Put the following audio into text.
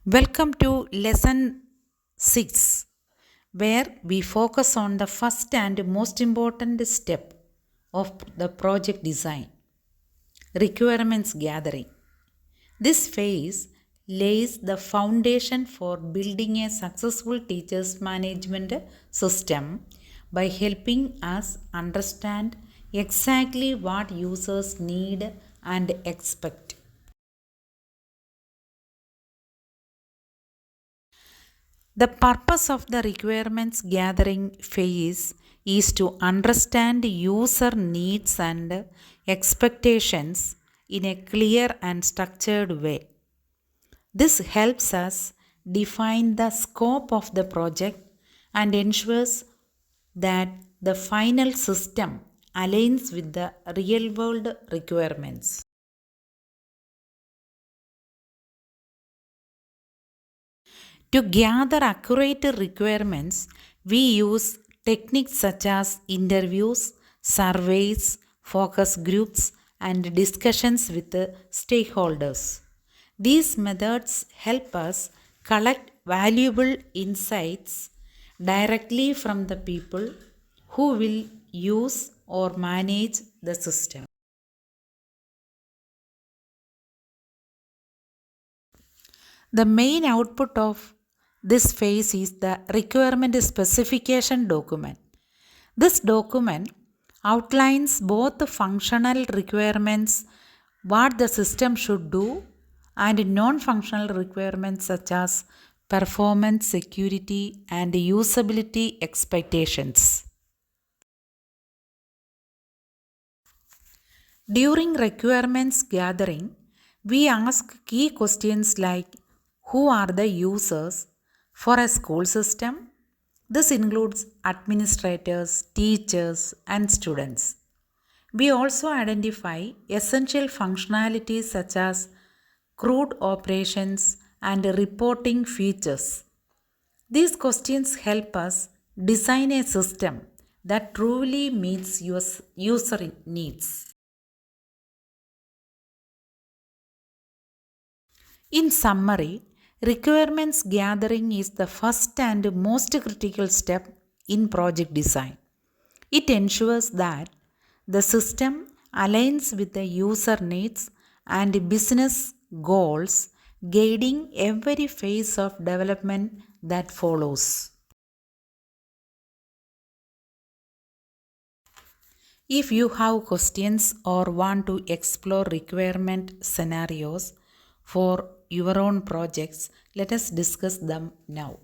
Welcome to lesson 6, where we focus on the first and most important step of the project design, requirements gathering. This phase lays the foundation for building a successful teachers management system by helping us understand exactly what users need and expect. The purpose of the requirements gathering phase is to understand user needs and expectations in a clear and structured way. This helps us define the scope of the project and ensures that the final system aligns with the real world requirements. To gather accurate requirements, we use techniques such as interviews, surveys, focus groups, and discussions with the stakeholders. These methods help us collect valuable insights directly from the people who will use or manage the system. The main output of this phase is the requirement specification document. This document outlines both the functional requirements, what the system should do, and non functional requirements such as performance, security, and usability expectations. During requirements gathering, we ask key questions like who are the users for a school system? This includes administrators, teachers, and students. We also identify essential functionalities such as CRUD operations and reporting features. These questions help us design a system that truly meets user needs. In summary, requirements gathering is the first and most critical step in project design. It ensures that the system aligns with the user needs and business goals, guiding every phase of development that follows. If you have questions or want to explore requirement scenarios for your own projects, let us discuss them now.